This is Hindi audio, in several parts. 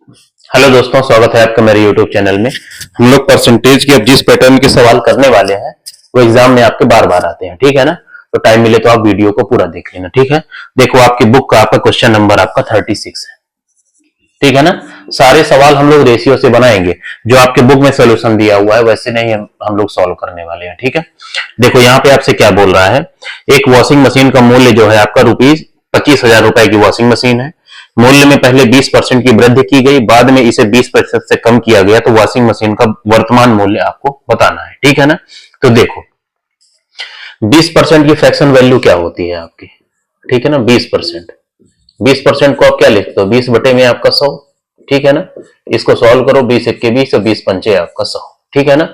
हेलो दोस्तों, स्वागत है आपका मेरे यूट्यूब चैनल में। हम लोग परसेंटेज के अब जिस पैटर्न के सवाल करने वाले हैं वो एग्जाम में आपके बार बार आते हैं, ठीक है ना। तो टाइम मिले तो आप वीडियो को पूरा देख लेना, ठीक है। देखो, आपकी बुक का आपका क्वेश्चन नंबर आपका 36 है, ठीक है ना। सारे सवाल हम लोग रेशियो से बनाएंगे, जो आपके बुक में सोल्यूशन दिया हुआ है वैसे नहीं हम लोग सॉल्व करने वाले हैं, ठीक है। देखो यहाँ पे आपसे क्या बोल रहा है, एक वॉशिंग मशीन का मूल्य जो है आपका ₹25,000 की वॉशिंग मशीन है। मूल्य में पहले 20% की वृद्धि की गई, बाद में इसे 20% से कम किया गया, तो वॉशिंग मशीन का वर्तमान मूल्य आपको बताना है, ठीक है ना। तो देखो 20% की फ्रैक्शन वैल्यू क्या होती है आपकी, ठीक है ना। 20% को आप क्या लिखते हो, 20 बटे में आपका 100, ठीक है ना। इसको सॉल्व करो, 20 एक्के 20 और 20 पंचे आपका 100, ठीक है ना।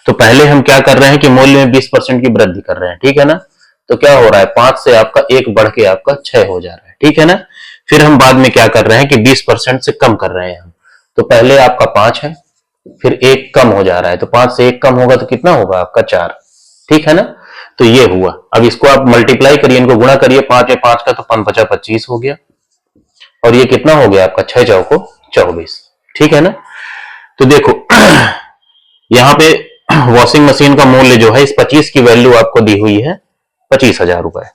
तो पहले हम क्या कर रहे हैं कि मूल्य में 20% की वृद्धि कर रहे हैं, ठीक है ना। तो क्या हो रहा है, 5 से आपका 1 बढ़ के आपका 6 हो जा रहा है, ठीक है ना। फिर हम बाद में क्या कर रहे हैं कि 20% से कम कर रहे हैं हम। तो पहले आपका 5 है, फिर 1 कम हो जा रहा है, तो 5 से 1 कम होगा तो कितना होगा आपका 4, ठीक है ना। तो ये हुआ। अब इसको आप मल्टीप्लाई करिए, इनको गुणा करिए, 5 है 5 का तो 5 5 25 हो गया, और ये कितना हो गया आपका 6 चौको 24, ठीक है ना। तो देखो यहां पे वॉशिंग मशीन का मूल्य जो है, इस 25 की वैल्यू आपको दी हुई है ₹25,000,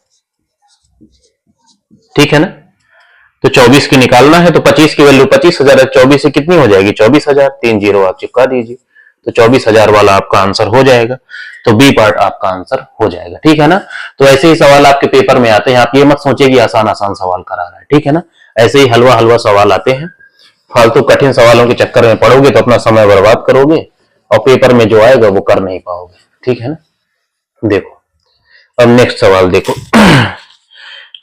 ठीक है ना। तो 24 की निकालना है, तो 25 की वैल्यू 25,000 है, 24 से कितनी हो जाएगी 24,000, 3 जीरो आप चिपका दीजिए, तो 24,000 वाला आपका आंसर हो जाएगा। तो बी पार्ट आपका आंसर हो जाएगा, ठीक है ना। तो ऐसे ही सवाल आपके पेपर में आते हैं, आप ये मत सोचिए कि आसान आसान सवाल करा रहा है, ठीक है ना। ऐसे ही हलवा हलवा सवाल आते हैं, फालतू कठिन सवालों के चक्कर में पड़ोगे तो अपना समय बर्बाद करोगे, और पेपर में जो आएगा वो कर नहीं पाओगे, ठीक है ना। देखो अब नेक्स्ट सवाल देखो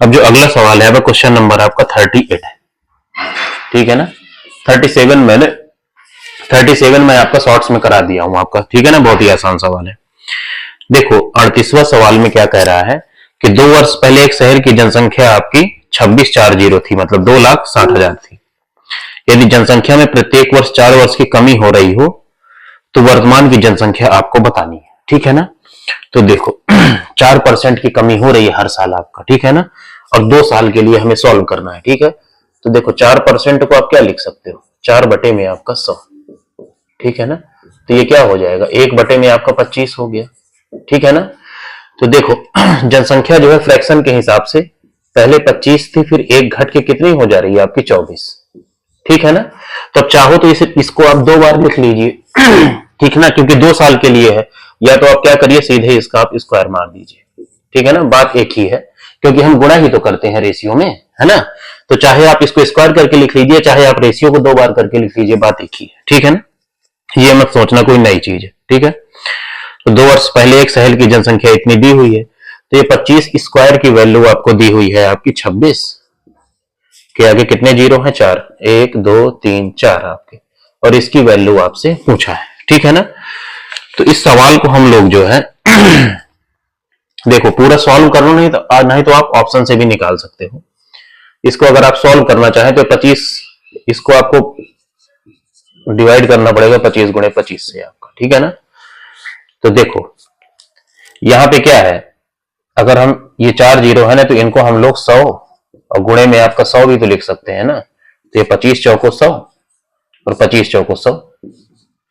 अब जो अगला सवाल है, क्वेश्चन नंबर आपका 38 है, ठीक है ना। 37 मैं आपका शॉर्ट्स में करा दिया हूं आपका, ठीक है ना। बहुत ही आसान सवाल है। देखो 38वां सवाल में क्या कह रहा है कि 2 वर्ष पहले एक शहर की जनसंख्या आपकी 2640 थी, मतलब 2,60,000 थी। यदि जनसंख्या में प्रत्येक वर्ष 4 वर्ष की कमी हो रही हो तो वर्तमान की जनसंख्या आपको बतानी है, ठीक है ना। तो देखो 4% की कमी हो रही है हर साल आपका, ठीक है ना, और 2 साल के लिए हमें सॉल्व करना है, ठीक है। तो देखो 4% को आप क्या लिख सकते हो, 4 बटे में आपका 100, ठीक है ना। तो ये क्या हो जाएगा, 1 बटे में आपका 25 हो गया, ठीक है ना। तो देखो जनसंख्या जो है फ्रैक्शन के हिसाब से पहले 25 थी, फिर 1 घट के कितनी हो जा रही है आपकी 24, ठीक है ना। तो अब चाहो तो इसको आप 2 बार लिख लीजिए ठीक ना, क्योंकि 2 साल के लिए है। या तो आप क्या करिए, सीधे इसका आप स्क्वायर मार दीजिए, ठीक है ना। बात एक ही है, क्योंकि हम गुणा ही तो करते हैं रेशियो में, है ना। तो चाहे आप इसको स्क्वायर करके लिख लीजिए, चाहे आप रेशियो को 2 बार करके लिख लीजिए, बात एक ही है, ठीक है ना। ये मत सोचना कोई नई चीज है, ठीक है। तो 2 वर्ष पहले एक शहर की जनसंख्या इतनी दी हुई है, तो ये 25 स्क्वायर की वैल्यू आपको दी हुई है आपकी 26 के आगे कितने जीरो हैं, 4, 1 2 3 4 आपके, और इसकी वैल्यू आपसे पूछा है, ठीक है ना। तो इस सवाल को हम लोग जो है देखो पूरा सॉल्व करो, नहीं तो आप ऑप्शन से भी निकाल सकते हो। इसको अगर आप सॉल्व करना चाहें तो 25, इसको आपको डिवाइड करना पड़ेगा 25 गुणे 25 से आपका, ठीक है ना। तो देखो यहां पे क्या है, अगर हम ये 4 जीरो है ना, तो इनको हम लोग 100 और गुणे में आपका 100 भी तो लिख सकते हैं ना। तो ये 25 चौको 100 और 25 चौको 100,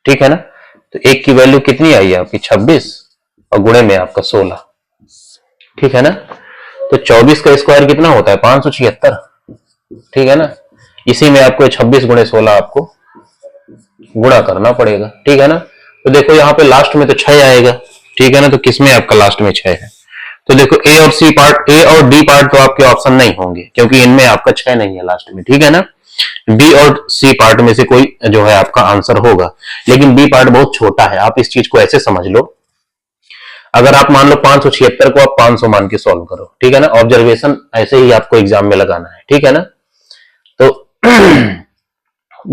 ठीक है ना। तो 1 की वैल्यू कितनी आई है आपकी 26 और गुणे में आपका 16, ठीक है ना। तो 24 का स्क्वायर कितना होता है 576, ठीक है ना। इसी में आपको 26 गुणे 16 आपको गुणा करना पड़ेगा, ठीक है ना। तो देखो यहाँ पे लास्ट में तो 6 आएगा, ठीक है ना। तो किसमें आपका लास्ट में 6 है, तो देखो ए और डी पार्ट तो आपके ऑप्शन नहीं होंगे, क्योंकि इनमें आपका 6 नहीं है लास्ट में, ठीक है ना। बी और सी पार्ट में से कोई जो है आपका आंसर होगा, लेकिन बी पार्ट बहुत छोटा है। आप इस चीज को ऐसे समझ लो, अगर आप मान लो 576 को आप 500 मान के सॉल्व करो, ठीक है ना। ऑब्जर्वेशन ऐसे ही आपको एग्जाम में लगाना है, ठीक है ना। तो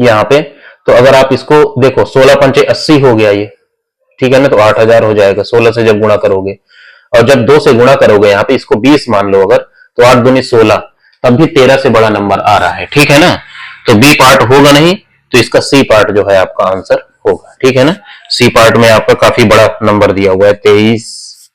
यहाँ पे तो अगर आप इसको देखो 16 पंचे 80 हो गया ये, ठीक है ना। तो 8,000 हो जाएगा 16 से जब गुणा करोगे, और जब 2 से गुणा करोगे यहाँ पे इसको 20 मान लो अगर, तो 8 दूनी 16, तब भी 13 से बड़ा नंबर आ रहा है, ठीक है ना। तो बी पार्ट होगा नहीं, तो इसका सी पार्ट जो है आपका आंसर होगा, ठीक है ना। सी पार्ट में आपका काफी बड़ा नंबर दिया हुआ है 23,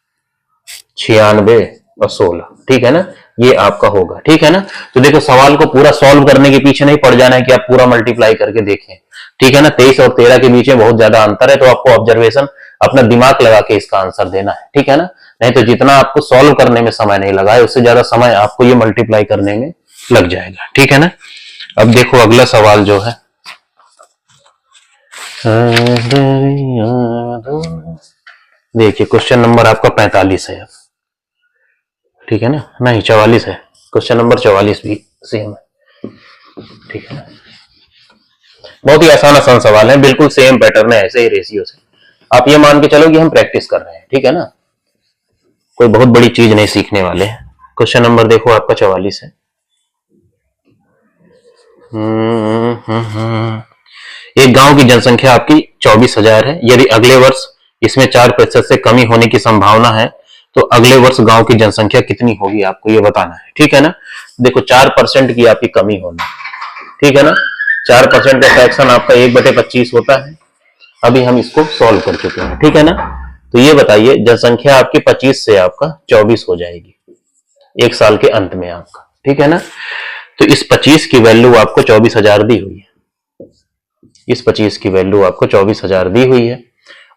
96 और 16, ठीक है ना। ये आपका होगा। ठीक है ना। तो देखो सवाल को पूरा सॉल्व करने के पीछे नहीं पड़ जाना है कि आप पूरा मल्टीप्लाई करके देखें। ठीक है ना। 23 और 13 के बीच में बहुत ज्यादा अंतर है, तो आपको ऑब्जर्वेशन अपना दिमाग लगा के इसका आंसर देना है। ठीक है ना। नहीं तो जितना आपको सॉल्व करने में समय नहीं लगा है, उससे ज्यादा समय आपको ये मल्टीप्लाई करने में लग जाएगा। ठीक है ना। अब देखो अगला सवाल जो है, देखिए क्वेश्चन नंबर आपका 45 है। ठीक है ना, नहीं 44 है, क्वेश्चन नंबर 44 भी सेम है। ठीक है ना। बहुत ही आसान आसान सवाल है, बिल्कुल सेम पैटर्न है, ऐसे ही रेशियो से। आप ये मान के चलो कि हम प्रैक्टिस कर रहे हैं। ठीक है ना, कोई बहुत बड़ी चीज नहीं सीखने वाले हैं। क्वेश्चन नंबर देखो आपका 44 है। एक गांव की जनसंख्या आपकी 24,000 है। यदि अगले वर्ष इसमें 4% से कमी होने की संभावना है, तो अगले वर्ष गांव की जनसंख्या कितनी होगी, आपको ये बताना है। ठीक है ना। देखो 4% की आपकी कमी होना, ठीक है ना। 4% का फ्रैक्शन आपका 1/25 होता है। अभी हम इसको सॉल्व कर चुके हैं। ठीक है ना। तो ये बताइए जनसंख्या आपकी 25 से आपका 24 हो जाएगी एक साल के अंत में आपका। ठीक है ना। तो इस 25 की वैल्यू आपको 24,000 दी हुई है। इस 25 की वैल्यू आपको 24,000 दी हुई है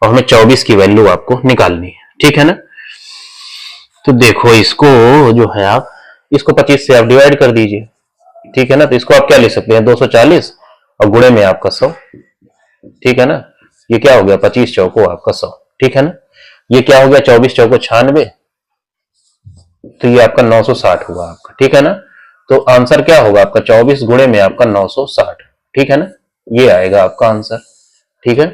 और हमें 24 की वैल्यू आपको निकालनी है। ठीक है ना। तो देखो इसको जो है आप इसको 25 से आप डिवाइड कर दीजिए। ठीक है ना। तो इसको आप क्या ले सकते हैं, 240 और गुणे में आपका 100। ठीक है ना। ये क्या हो गया, 25 चौको आपका 100। ठीक है ना। ये क्या हो गया, 24 चौको 96, तो ये आपका 960 हुआ आपका। ठीक है ना। तो आंसर क्या होगा आपका, 24 गुणे में आपका 960। ठीक है ना, ये आएगा आपका आंसर। ठीक है।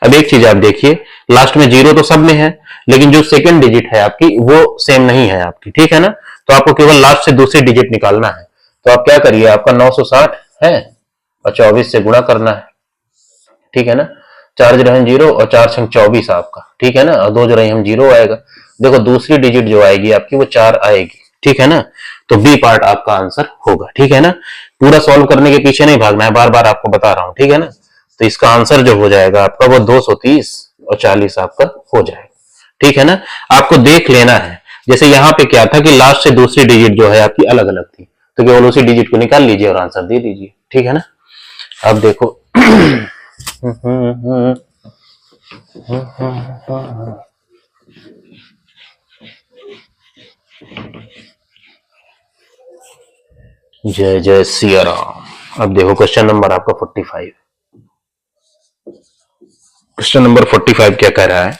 अब एक चीज आप देखिए, लास्ट में 0 तो सब में है, लेकिन जो सेकंड डिजिट है आपकी वो सेम नहीं है आपकी। ठीक है ना। तो आपको केवल लास्ट से दूसरी डिजिट निकालना है। तो आप क्या करिए, आपका 960 है और 24 से गुणा करना है। ठीक है ना। 4 जो रहे 0 और 4 छंग 24 आपका। ठीक है ना। और 2 जो रहे हम 0 आएगा। देखो दूसरी डिजिट जो आएगी आपकी वो 4 आएगी। ठीक है ना। तो बी पार्ट आपका आंसर होगा। ठीक है ना। पूरा सॉल्व करने के पीछे नहीं भागना है, बार बार आपको बता रहा हूं। ठीक है ना। तो इसका आंसर जो हो जाएगा आपका वो 230 और 40 आपका हो जाएगा। ठीक है ना। आपको देख लेना है, जैसे यहां पे क्या था कि लास्ट से दूसरी डिजिट जो है आपकी अलग अलग थी, तो केवल उसी डिजिट को निकाल लीजिए और आंसर दे दीजिए। ठीक है ना। अब देखो जय जय सिया राम। अब देखो क्वेश्चन नंबर आपका 45। क्वेश्चन नंबर 45 क्या कह रहा है,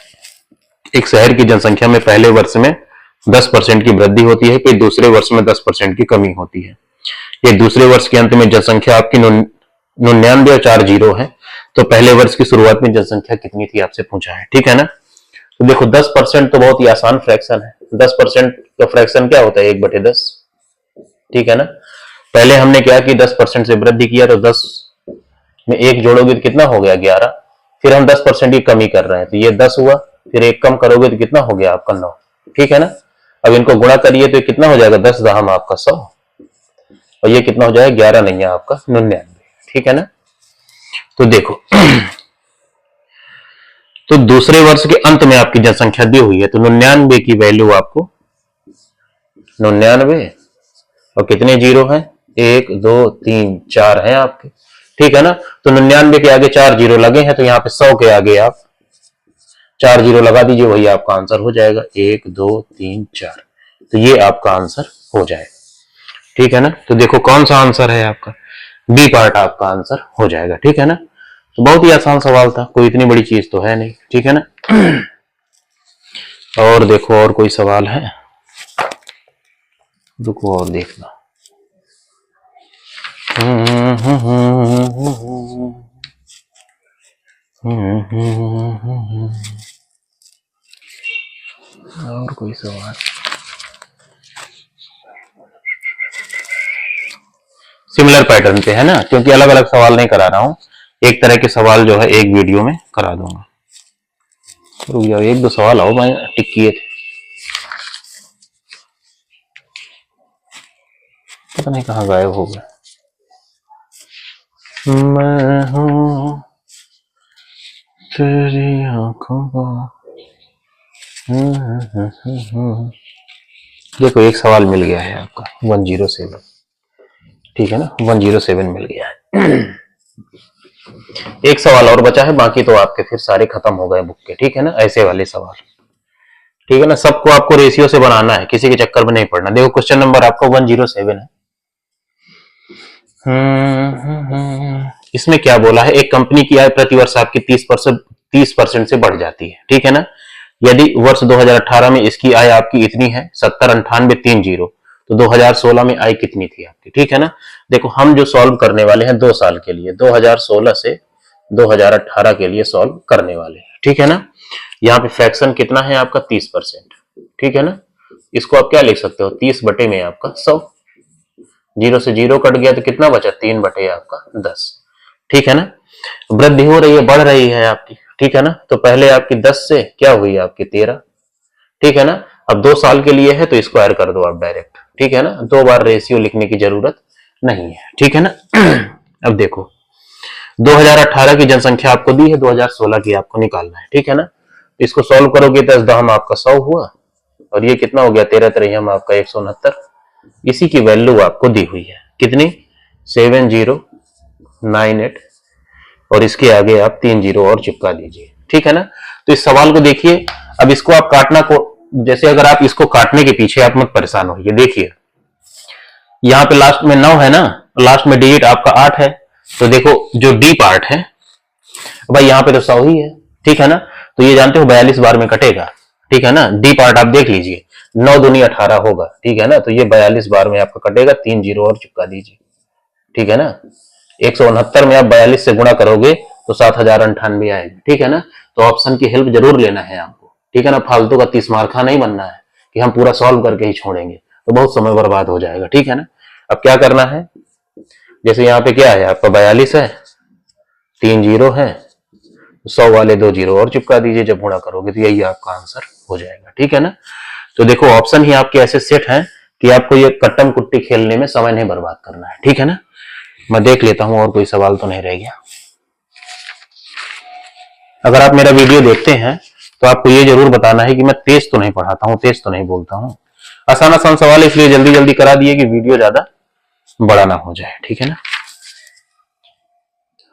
एक शहर की जनसंख्या में पहले वर्ष में 10% की वृद्धि होती है, फिर दूसरे वर्ष में 10% की कमी होती है। ये दूसरे वर्ष के अंत में जनसंख्या आपकी 99 और 4 जीरो है, तो पहले वर्ष की शुरुआत में जनसंख्या कितनी थी आपसे पूछा है। ठीक है ना। तो देखो 10% तो बहुत ही आसान फ्रैक्शन है। 10% का फ्रैक्शन क्या होता है, 1/10। ठीक है ना। पहले हमने क्या कि 10% से वृद्धि किया, तो 10 में 1 जोड़ोगे तो कितना हो गया, 11। फिर हम 10% की कमी कर रहे हैं, तो ये 10 हुआ, फिर 1 कम करोगे तो कितना हो गया आपका 9। ठीक है ना। अब इनको गुणा करिए तो कितना हो जाएगा, 10 दहम आपका 100, और ये कितना हो जाएगा, 11 नहीं है आपका 99। ठीक है ना। तो देखो तो दूसरे वर्ष के अंत में आपकी जनसंख्या दी हुई है, तो 99 की वैल्यू आपको 99 और कितने जीरो हैं, 1 2 3 4 हैं आपके। ठीक है ना। तो 99 के आगे 4 जीरो लगे हैं, तो यहाँ पे 100 के आगे आप 4 जीरो लगा दीजिए, वही आपका आंसर हो जाएगा, 1 2 3 4। तो ये आपका आंसर हो जाएगा। ठीक है ना। तो देखो कौन सा आंसर है आपका, बी पार्ट आपका आंसर हो जाएगा। ठीक है ना। तो बहुत ही आसान सवाल था, कोई इतनी बड़ी चीज तो है नहीं। ठीक है ना। और देखो और कोई सवाल है, रुको और देखना। और कोई सवाल, सिमिलर पैटर्न पे है ना, क्योंकि अलग अलग सवाल नहीं करा रहा हूं, एक तरह के सवाल जो है एक वीडियो में करा दूंगा। रुक जाओ, 1 2 सवाल आओ, मैं टिक किए थे, पता नहीं कहाँ गायब हो गया। मैं हूं तेरी आंखों का देखो एक सवाल मिल गया है आपका 107, ठीक है ना, 107 मिल गया है। एक सवाल और बचा है, बाकी तो आपके फिर सारे खत्म हो गए बुक के, ठीक है ना, ऐसे वाले सवाल, ठीक है ना। सबको आपको रेशियो से बनाना है, किसी के चक्कर में नहीं पड़ना। देखो क्वेश्चन नंबर आपका 107 है। इसमें क्या बोला है, एक कंपनी की आय प्रतिवर्ष आपकी 30% से बढ़ जाती है, ठीक है ना। यदि वर्ष 2018 में इसकी आय आपकी इतनी है 709830, तो 2016 में आय कितनी थी आपकी, ठीक है ना। देखो हम जो सॉल्व करने वाले हैं 2 साल के लिए, 2016 से 2018 के लिए सॉल्व करने वाले हैं, ठीक है ना। यहाँ पे फ्रैक्शन कितना है आपका 30%, ठीक है ना। इसको आप क्या लिख सकते हो, 30 बटे में आपका 100, 0 से 0 कट गया तो कितना बचा, 3 बटे आपका 10, ठीक है ना। वृद्धि हो रही है, बढ़ रही है आपकी, ठीक है ना। तो पहले आपकी 10 से क्या हुई आपकी 13, ठीक है ना। अब 2 साल के लिए है तो स्क्वायर कर दो आप डायरेक्ट, ठीक है ना, 2 बार रेशियो लिखने की जरूरत नहीं है, ठीक है ना। अब देखो 2018 की जनसंख्या आपको दी है, 2016 की आपको निकालना है, ठीक है ना। इसको सॉल्व करोगे 10 दहम आपका 100 हुआ, और ये कितना हो गया 13 तिरहिम आपका 169। इसी की वैल्यू आपको दी हुई है, कितनी, 7098, और इसके आगे आप 3 जीरो और चिपका दीजिए, ठीक है ना। तो इस सवाल को देखिए, अब इसको आप काटना को, जैसे अगर आप इसको काटने के पीछे आप मत परेशान होइए, देखिए यहाँ पे लास्ट में 9 है ना, लास्ट में डिजिट आपका 8 है, तो देखो जो डी पार्ट है भाई यहाँ पे तो 100 ही है, ठीक है ना। तो ये जानते हो 42 बार में कटेगा, ठीक है ना। डी पार्ट आप देख लीजिए, 9 दूनी 18 होगा, ठीक है ना। तो ये 42 बार में आपका कटेगा, 3 जीरो और चिपका दीजिए, ठीक है ना। 169 में आप 42 से गुणा करोगे तो 7098 आएगा, ठीक है ना। तो ऑप्शन की हेल्प जरूर लेना है आपको, ठीक है ना। फालतू का 30 मार्का नहीं बनना है कि हम पूरा सॉल्व करके ही छोड़ेंगे, तो बहुत समय बर्बाद हो जाएगा, ठीक है ना। अब क्या करना है, जैसे यहाँ पे क्या है आपका 42 है, 3 जीरो है, 100 वाले 2 जीरो और चिपका दीजिए, जब गुणा करोगे तो यही आपका आंसर हो जाएगा, ठीक है ना। तो देखो ऑप्शन ही आपके ऐसे सेट हैं कि आपको ये कट्टम कुट्टी खेलने में समय नहीं बर्बाद करना है, ठीक है ना। मैं देख लेता हूं और कोई सवाल तो नहीं रह गया। अगर आप मेरा वीडियो देखते हैं तो आपको ये जरूर बताना है कि मैं तेज तो नहीं पढ़ाता हूं, तेज तो नहीं बोलता हूं। आसान आसान सवाल इसलिए जल्दी जल्दी करा दिए कि वीडियो ज्यादा बड़ा ना हो जाए, ठीक है ना।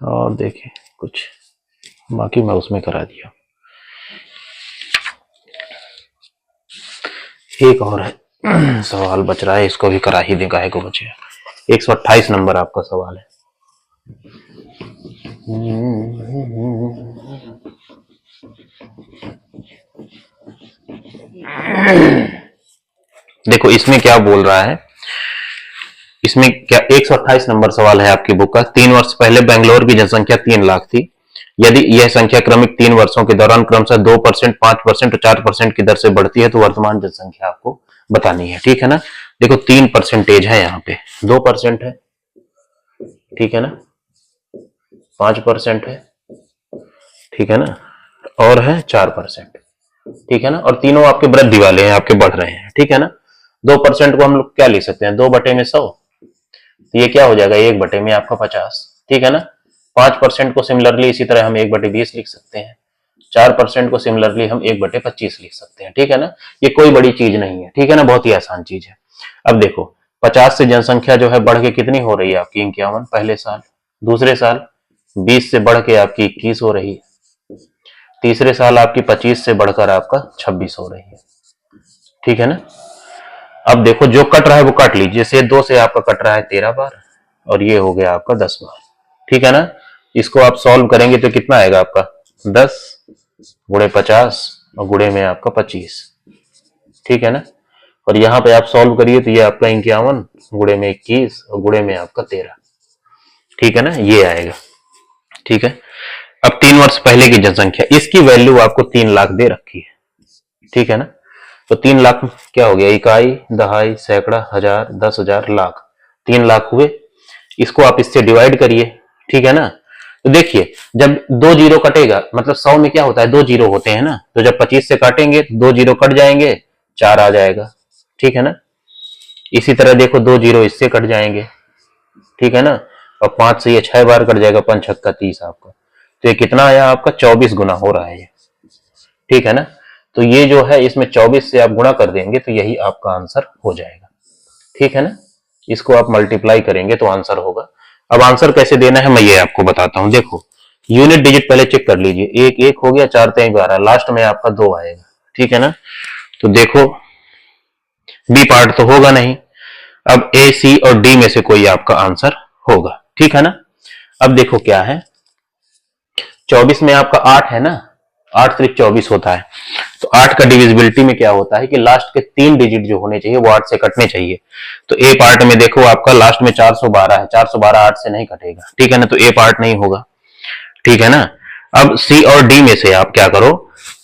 और देखिए कुछ बाकी मैं उसमें करा दिया। एक और है सवाल बच रहा है, इसको भी करा ही देगा, को बचे 128 नंबर आपका सवाल है। देखो इसमें क्या बोल रहा है, इसमें क्या 128 नंबर सवाल है आपकी बुक का। 3 वर्ष पहले बेंगलोर की जनसंख्या 3 लाख थी। यदि यह संख्या क्रमिक 3 वर्षों के दौरान क्रमशः 2%, 5% और 4% की दर से बढ़ती है तो वर्तमान जनसंख्या आपको बतानी है, ठीक है ना। देखो 3% है, यहाँ पे 2% है, ठीक है ना, 5% है, ठीक है ना, और है 4%, ठीक है ना। और तीनों आपके वृद्धि वाले हैं, आपके बढ़ रहे हैं, ठीक है ना। 2% को हम लोग क्या लिख सकते हैं, 2 बटे में 100, तो ये क्या हो जाएगा 1 बटे में आपका 50, ठीक है ना। 5% को सिमिलरली इसी तरह हम 1 बटे 20 लिख सकते हैं। 4% को सिमिलरली हम 1 बटे 25 लिख सकते हैं, ठीक है ना। ये कोई बड़ी चीज नहीं है, ठीक है ना, बहुत ही आसान चीज है। अब देखो 50 से जनसंख्या जो है बढ़ के कितनी हो रही है आपकी 51 पहले साल, दूसरे साल 20 से बढ़ के आपकी 21 हो रही है, तीसरे साल आपकी 25 से बढ़कर आपका 26 हो रही है, ठीक है ना। अब देखो जो कट रहा है वो काट लीजिए, जैसे 2 से आपका कट रहा है 13 बार, और ये हो गया आपका 10 बार, ठीक है ना। इसको आप सॉल्व करेंगे तो कितना आएगा आपका 10 गुणे 50 और गुणे में आपका 25, ठीक है ना। और यहाँ पे आप सॉल्व करिए तो ये आपका 51 गुणे में 21 और गुणे में आपका 13, ठीक है ना, ये आएगा, ठीक है। अब 3 वर्ष पहले की जनसंख्या, इसकी वैल्यू आपको 3 लाख दे रखी है, ठीक है ना। तो 3 लाख क्या हो गया, इकाई, दहाई, सैकड़ा, हजार, 10,000, लाख, 3 लाख हुए। इसको आप इससे डिवाइड करिए, ठीक है ना। तो देखिए जब 2 जीरो कटेगा, मतलब 100 में क्या होता है 2 जीरो होते हैं ना, तो जब 25 से काटेंगे तो 2 जीरो कट जाएंगे, 4 आ जाएगा, ठीक है ना। इसी तरह देखो 2 जीरो इससे कट जाएंगे, ठीक है ना, और 5 से ये 6 बार कट जाएगा, 5 छक्का 30 आपका, तो ये कितना आया आपका 24 गुना हो रहा है ये, ठीक है ना। तो ये जो है इसमें 24 से आप गुणा कर देंगे तो यही आपका आंसर हो जाएगा। ठीक है ना, इसको आप मल्टीप्लाई करेंगे तो आंसर होगा। अब आंसर कैसे देना है मैं ये आपको बताता हूं। देखो यूनिट डिजिट पहले चेक कर लीजिए, एक एक हो गया, 4 3 12, लास्ट में आपका 2 आएगा। ठीक है ना, तो देखो बी पार्ट तो होगा नहीं, अब ए सी और डी में से कोई आपका आंसर होगा। ठीक है ना, अब देखो क्या है, 24 में आपका 8 है ना, 8 त्रिक 24 होता है, तो 8 का डिविजिबिलिटी में क्या होता है कि लास्ट के 3 डिजिट जो होने चाहिए वो 8 से कटने चाहिए। तो ए पार्ट में देखो आपका लास्ट में 412 है, 412 8 से नहीं कटेगा। ठीक है ना, तो ए पार्ट नहीं होगा। ठीक है ना, अब सी और डी में से आप क्या करो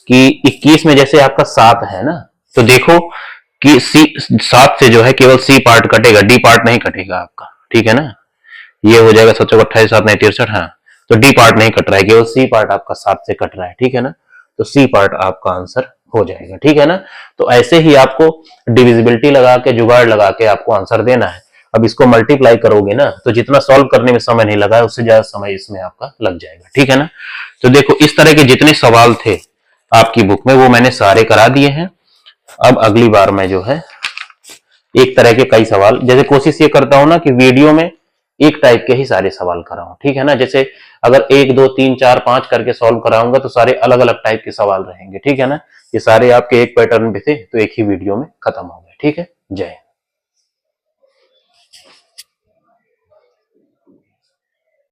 कि 21 में जैसे आपका 7 है ना, तो देखो कि सी 7 से जो है केवल सी पार्ट कटेगा, डी पार्ट नहीं कटेगा आपका। ठीक है ना, ये हो जाएगा 7 28 7 63, हाँ, तो डी पार्ट नहीं कट रहा है, केवल सी पार्ट आपका 7 से कट रहा है। ठीक है ना, तो सी पार्ट आपका आंसर हो जाएगा। ठीक है ना, तो ऐसे ही आपको डिविजिबिलिटी लगा के, जुगाड़ लगा के आपको आंसर देना है। अब इसको मल्टीप्लाई करोगे ना तो जितना सॉल्व करने में समय नहीं लगा है उससे ज्यादा समय इसमें आपका लग जाएगा। ठीक है ना, तो देखो इस तरह के जितने सवाल थे आपकी बुक में वो मैंने सारे करा दिए हैं। अब अगली बार मैं जो है एक तरह के कई सवाल, जैसे कोशिश ये करता हूं ना कि वीडियो में एक टाइप के ही सारे सवाल कराऊं। ठीक है ना, जैसे अगर 1 2 3 4 5 करके सॉल्व कराऊंगा तो सारे अलग अलग टाइप के सवाल रहेंगे। ठीक है ना, ये सारे आपके एक पैटर्न पे थे तो एक ही वीडियो में खत्म हो गए। ठीक है, जय हिंद।